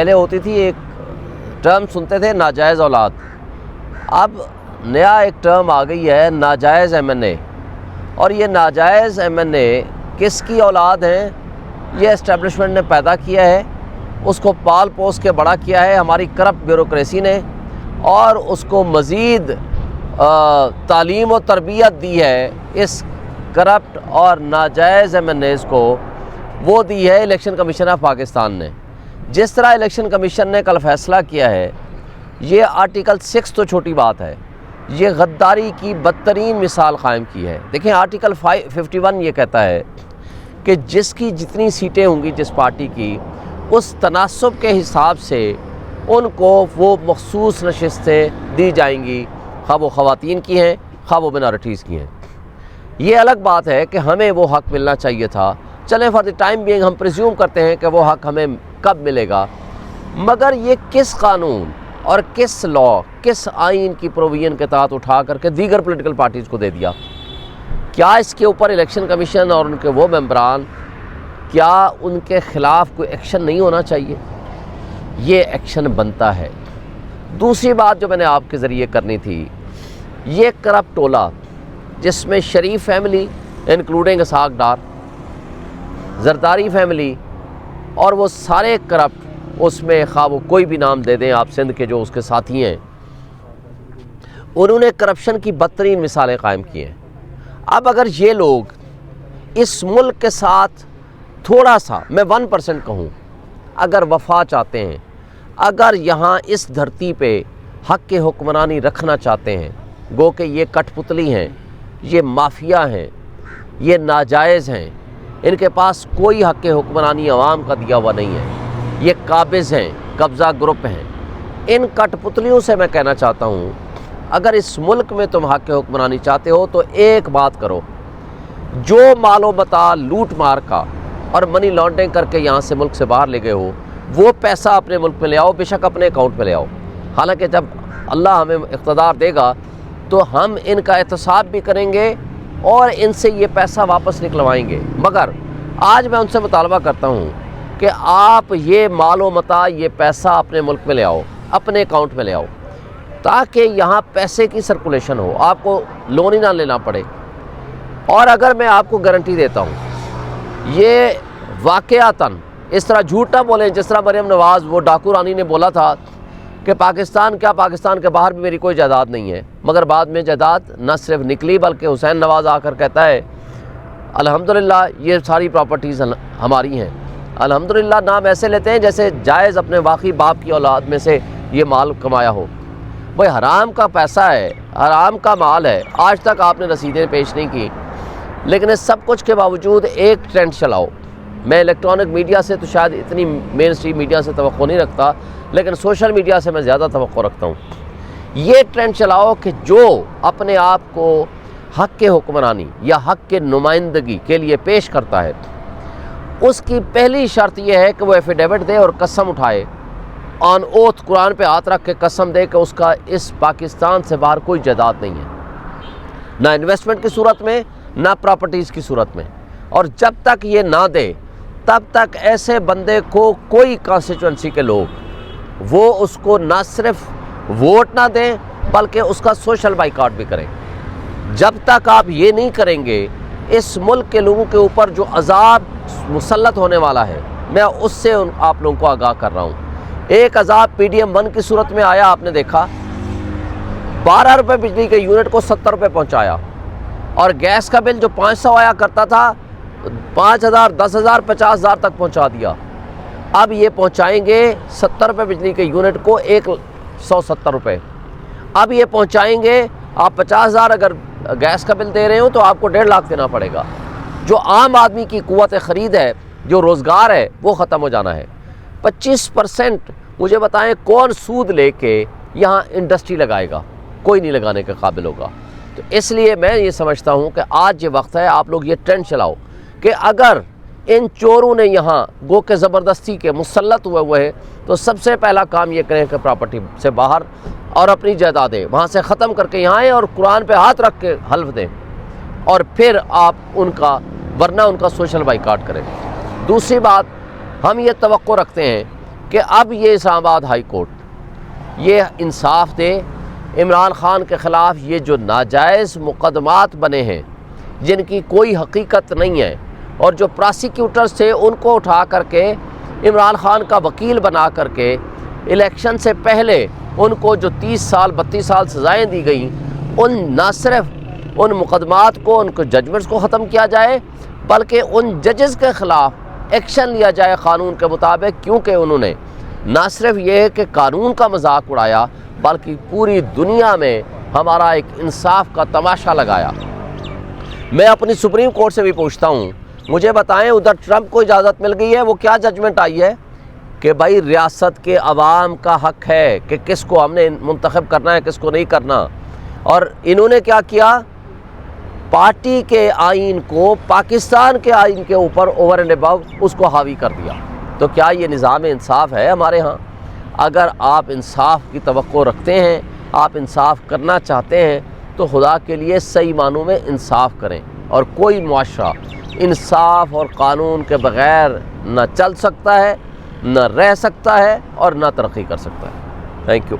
پہلے ہوتی تھی ایک ٹرم سنتے تھے ناجائز اولاد، اب نیا ایک ٹرم آ گئی ہے ناجائز ایم این اے، اور یہ ناجائز ایم این اے کس کی اولاد ہیں؟ یہ اسٹیبلشمنٹ نے پیدا کیا ہے، اس کو پال پوس کے بڑا کیا ہے ہماری کرپٹ بیوروکریسی نے، اور اس کو مزید تعلیم و تربیت دی ہے اس کرپٹ اور ناجائز ایم این ایز کو، وہ دی ہے الیکشن کمیشن آف پاکستان نے۔ جس طرح الیکشن کمیشن نے کل فیصلہ کیا ہے، یہ آرٹیکل 6 تو چھوٹی بات ہے، یہ غداری کی بدترین مثال قائم کی ہے۔ دیکھیں آرٹیکل 51 یہ کہتا ہے کہ جس کی جتنی سیٹیں ہوں گی جس پارٹی کی، اس تناسب کے حساب سے ان کو وہ مخصوص نشستیں دی جائیں گی، خواہ وہ خواتین کی ہیں خواہ وہ منارٹیز کی ہیں۔ یہ الگ بات ہے کہ ہمیں وہ حق ملنا چاہیے تھا، چلیں فار دی ٹائم بینگ ہم پریزیوم کرتے ہیں کہ وہ حق ہمیں کب ملے گا، مگر یہ کس قانون اور کس لا، کس آئین کی پروویژن کے تحت اٹھا کر کے دیگر پولیٹیکل پارٹیز کو دے دیا؟ کیا اس کے اوپر الیکشن کمیشن اور ان کے وہ ممبران، کیا ان کے خلاف کوئی ایکشن نہیں ہونا چاہیے؟ یہ ایکشن بنتا ہے۔ دوسری بات جو میں نے آپ کے ذریعے کرنی تھی، یہ کرپٹ ٹولہ جس میں شریف family including Ishaq Dar, Zardari family اور وہ سارے کرپٹ، اس میں خواہ وہ کوئی بھی نام دے دیں آپ سندھ کے جو اس کے ساتھی ہیں، انہوں نے کرپشن کی بدترین مثالیں قائم کی ہیں۔ اب اگر یہ لوگ اس ملک کے ساتھ تھوڑا سا، میں 1% کہوں، اگر وفا چاہتے ہیں، اگر یہاں اس دھرتی پہ حق کے حکمرانی رکھنا چاہتے ہیں، گو کہ یہ کٹ پتلی ہیں، یہ مافیا ہیں، یہ ناجائز ہیں، ان کے پاس کوئی حق حکمرانی عوام کا دیا ہوا نہیں ہے، یہ قابض ہیں، قبضہ گروپ ہیں، ان کٹ پتلیوں سے میں کہنا چاہتا ہوں اگر اس ملک میں تم حق حکمرانی چاہتے ہو تو ایک بات کرو، جو مال و متاع لوٹ مار کا اور منی لانڈرنگ کر کے یہاں سے ملک سے باہر لے گئے ہو، وہ پیسہ اپنے ملک میں لے آؤ، بے شک اپنے اکاؤنٹ میں لے آؤ۔ حالانکہ جب اللہ ہمیں اقتدار دے گا تو ہم ان کا احتساب بھی کریں گے اور ان سے یہ پیسہ واپس نکلوائیں گے، مگر آج میں ان سے مطالبہ کرتا ہوں کہ آپ یہ مال و متاع، یہ پیسہ اپنے ملک میں لے آؤ، اپنے اکاؤنٹ میں لے آؤ، تاکہ یہاں پیسے کی سرکولیشن ہو، آپ کو لون ہی نہ لینا پڑے۔ اور اگر میں آپ کو گارنٹی دیتا ہوں یہ واقعتاً اس طرح جھوٹ نہ بولیں جس طرح مریم نواز وہ ڈاکو رانی نے بولا تھا کہ پاکستان کیا، پاکستان کے باہر بھی میری کوئی جائیداد نہیں ہے، مگر بعد میں جائیداد نہ صرف نکلی بلکہ حسین نواز آ کر کہتا ہے الحمدللہ یہ ساری پراپرٹیز ہماری ہیں۔ الحمدللہ نام ایسے لیتے ہیں جیسے جائز اپنے واقعی باپ کی اولاد میں سے یہ مال کمایا ہو۔ بھائی حرام کا پیسہ ہے، حرام کا مال ہے، آج تک آپ نے رسیدیں پیش نہیں کی، لیکن اس سب کچھ کے باوجود ایک ٹرینڈ چلاؤ۔ میں الیکٹرانک میڈیا سے تو شاید اتنی مین اسٹریم میڈیا سے توقع نہیں رکھتا، لیکن سوشل میڈیا سے میں زیادہ توقع رکھتا ہوں۔ یہ ٹرینڈ چلاؤ کہ جو اپنے آپ کو حق کے حکمرانی یا حق کے نمائندگی کے لیے پیش کرتا ہے، اس کی پہلی شرط یہ ہے کہ وہ ایفیڈیوٹ دے اور قسم اٹھائے، آن اوتھ قرآن پہ ہاتھ رکھ کے قسم دے کہ اس کا اس پاکستان سے باہر کوئی جائیداد نہیں ہے، نہ انویسٹمنٹ کی صورت میں نہ پراپرٹیز کی صورت میں۔ اور جب تک یہ نہ دے تب تک ایسے بندے کو کوئی کانسٹیچوئنسی کے لوگ وہ اس کو نہ صرف ووٹ نہ دیں بلکہ اس کا سوشل بائیکاٹ بھی کریں۔ جب تک آپ یہ نہیں کریں گے، اس ملک کے لوگوں کے اوپر جو عذاب مسلط ہونے والا ہے، میں اس سے آپ لوگوں کو آگاہ کر رہا ہوں۔ ایک عذاب پی ڈی ایم 1 کی صورت میں آیا، آپ نے دیکھا 12 روپے بجلی کے یونٹ کو 70 روپے پہنچایا، اور گیس کا بل جو 500 آیا کرتا تھا 5000، 10,000، 50,000 تک پہنچا دیا۔ اب یہ پہنچائیں گے 70 روپے بجلی کے یونٹ کو 170 روپے۔ اب یہ پہنچائیں گے، آپ 50,000 اگر گیس کا بل دے رہے ہو تو آپ کو 1.5 لاکھ دینا پڑے گا۔ جو عام آدمی کی قوت خرید ہے، جو روزگار ہے، وہ ختم ہو جانا ہے۔ 25% مجھے بتائیں کون سود لے کے یہاں انڈسٹری لگائے گا؟ کوئی نہیں لگانے کے قابل ہوگا۔ تو اس لیے میں یہ سمجھتا ہوں کہ آج یہ وقت ہے آپ لوگ یہ ٹرینڈ چلاؤ کہ اگر ان چوروں نے یہاں گو کہ زبردستی کے مسلط ہوئے ہیں تو سب سے پہلا کام یہ کریں کہ پراپرٹی سے باہر اور اپنی جائیدادیں وہاں سے ختم کر کے یہاں آئیں اور قرآن پہ ہاتھ رکھ کے حلف دیں، اور پھر آپ ان کا، ورنہ ان کا سوشل بائیکاٹ کریں۔ دوسری بات، ہم یہ توقع رکھتے ہیں کہ اب یہ اسلام آباد ہائی کورٹ یہ انصاف دے، عمران خان کے خلاف یہ جو ناجائز مقدمات بنے ہیں جن کی کوئی حقیقت نہیں ہے، اور جو پراسیکیوٹرز تھے ان کو اٹھا کر کے عمران خان کا وکیل بنا کر کے الیکشن سے پہلے ان کو جو 30 سال 32 سال سزائیں دی گئیں، ان نہ صرف ان مقدمات کو، ان کو ججمنٹس کو ختم کیا جائے، بلکہ ان ججز کے خلاف ایکشن لیا جائے قانون کے مطابق، کیونکہ انہوں نے نہ صرف یہ کہ قانون کا مذاق اڑایا بلکہ پوری دنیا میں ہمارا ایک انصاف کا تماشا لگایا۔ میں اپنی سپریم کورٹ سے بھی پوچھتا ہوں، مجھے بتائیں ادھر ٹرمپ کو اجازت مل گئی ہے، وہ کیا ججمنٹ آئی ہے کہ بھائی ریاست کے عوام کا حق ہے کہ کس کو ہم نے منتخب کرنا ہے کس کو نہیں کرنا، اور انہوں نے کیا کیا، پارٹی کے آئین کو پاکستان کے آئین کے اوپر اوور اینڈ ابو اس کو حاوی کر دیا۔ تو کیا یہ نظام انصاف ہے ہمارے ہاں؟ اگر آپ انصاف کی توقع رکھتے ہیں، آپ انصاف کرنا چاہتے ہیں، تو خدا کے لیے صحیح معنوں میں انصاف کریں، اور کوئی معاشرہ انصاف اور قانون کے بغیر نہ چل سکتا ہے، نہ رہ سکتا ہے، اور نہ ترقی کر سکتا ہے۔ Thank you.